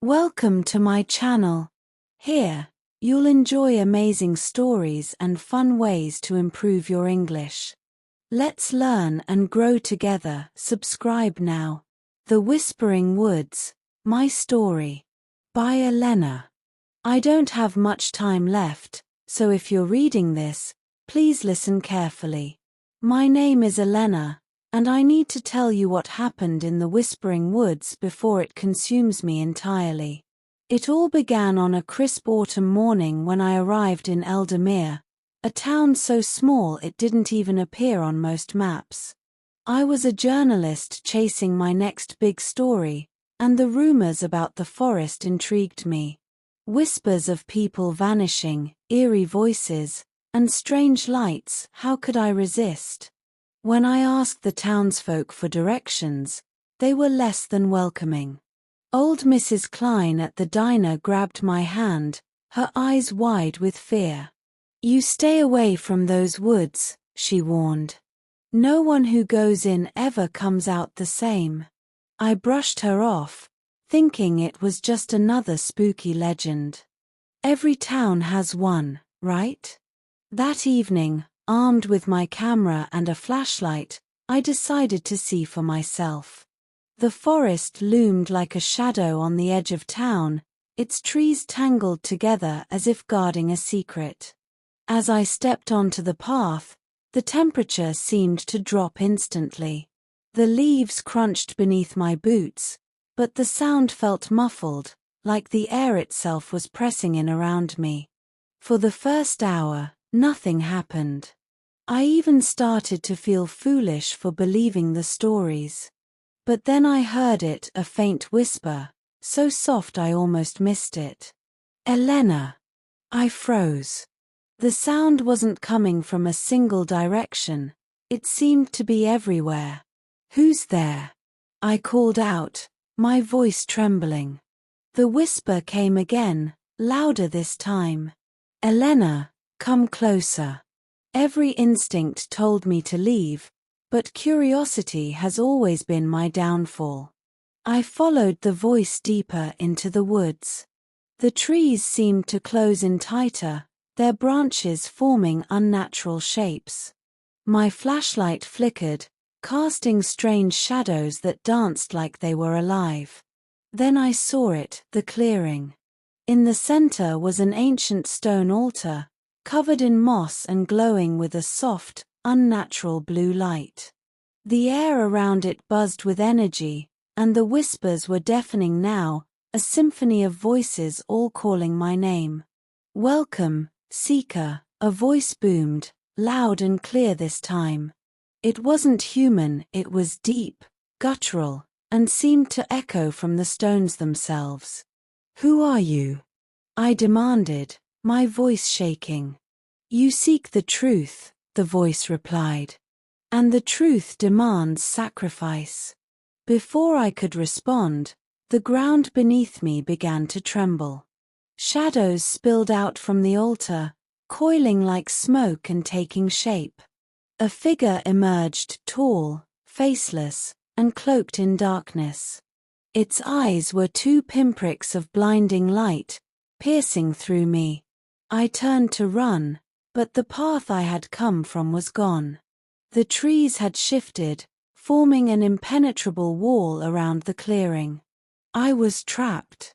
Welcome to my channel. Here, you'll enjoy amazing stories and fun ways to improve your English. Let's learn and grow together. Subscribe now. The Whispering Woods, My Story. By Elena. I don't have much time left, so if you're reading this, please listen carefully. My name is Elena, and I need to tell you what happened in the Whispering Woods before it consumes me entirely. It all began on a crisp autumn morning when I arrived in Eldamere, a town so small it didn't even appear on most maps. I was a journalist chasing my next big story, and the rumors about the forest intrigued me. Whispers of people vanishing, eerie voices, and strange lights, how could I resist? When I asked the townsfolk for directions, they were less than welcoming. Old Mrs. Klein at the diner grabbed my hand, her eyes wide with fear. "You stay away from those woods," she warned. "No one who goes in ever comes out the same." I brushed her off, thinking it was just another spooky legend. Every town has one, right? That evening, armed with my camera and a flashlight, I decided to see for myself. The forest loomed like a shadow on the edge of town, its trees tangled together as if guarding a secret. As I stepped onto the path, the temperature seemed to drop instantly. The leaves crunched beneath my boots, but the sound felt muffled, like the air itself was pressing in around me. For the first hour, nothing happened. I even started to feel foolish for believing the stories. But then I heard it, a faint whisper, so soft I almost missed it. "Elena!" I froze. The sound wasn't coming from a single direction, it seemed to be everywhere. "Who's there?" I called out, my voice trembling. The whisper came again, louder this time. "Elena, come closer." Every instinct told me to leave, but curiosity has always been my downfall. I followed the voice deeper into the woods. The trees seemed to close in tighter, their branches forming unnatural shapes. My flashlight flickered, casting strange shadows that danced like they were alive. Then I saw it, the clearing. In the center was an ancient stone altar, covered in moss and glowing with a soft, unnatural blue light. The air around it buzzed with energy, and the whispers were deafening now, a symphony of voices all calling my name. "Welcome, seeker," a voice boomed, loud and clear this time. It wasn't human, it was deep, guttural, and seemed to echo from the stones themselves. "Who are you?" I demanded, my voice shaking. "You seek the truth," the voice replied. "And the truth demands sacrifice." Before I could respond, the ground beneath me began to tremble. Shadows spilled out from the altar, coiling like smoke and taking shape. A figure emerged, tall, faceless, and cloaked in darkness. Its eyes were two pinpricks of blinding light, piercing through me. I turned to run, but the path I had come from was gone. The trees had shifted, forming an impenetrable wall around the clearing. I was trapped.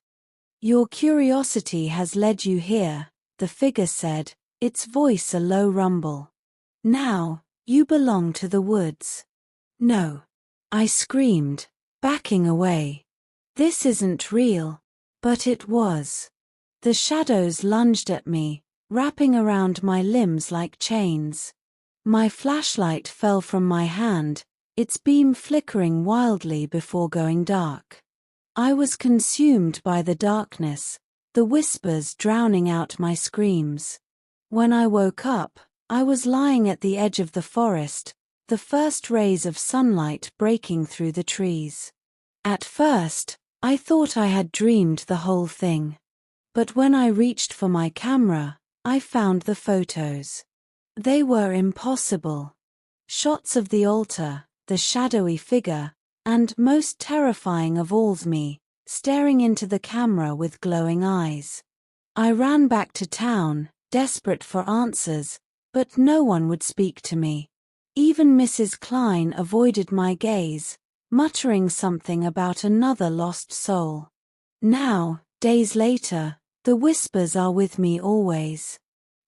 "Your curiosity has led you here," the figure said, its voice a low rumble. "Now, you belong to the woods." "No," I screamed, backing away. "This isn't real." But it was. The shadows lunged at me, wrapping around my limbs like chains. My flashlight fell from my hand, its beam flickering wildly before going dark. I was consumed by the darkness, the whispers drowning out my screams. When I woke up, I was lying at the edge of the forest, the first rays of sunlight breaking through the trees. At first, I thought I had dreamed the whole thing. But when I reached for my camera, I found the photos. They were impossible. Shots of the altar, the shadowy figure, and, most terrifying of all me, staring into the camera with glowing eyes. I ran back to town, desperate for answers, but no one would speak to me. Even Mrs. Klein avoided my gaze, muttering something about another lost soul. Now, days later, the whispers are with me always.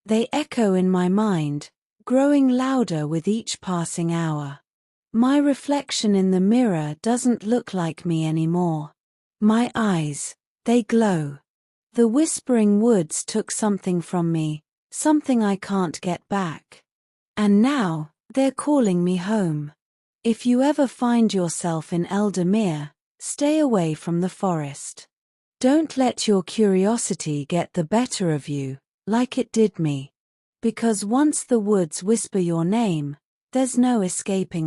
They echo in my mind, growing louder with each passing hour. My reflection in the mirror doesn't look like me anymore. My eyes, they glow. The whispering woods took something from me, something I can't get back. And now, they're calling me home. If you ever find yourself in Eldermere, stay away from the forest. Don't let your curiosity get the better of you, like it did me. Because once the woods whisper your name, there's no escaping.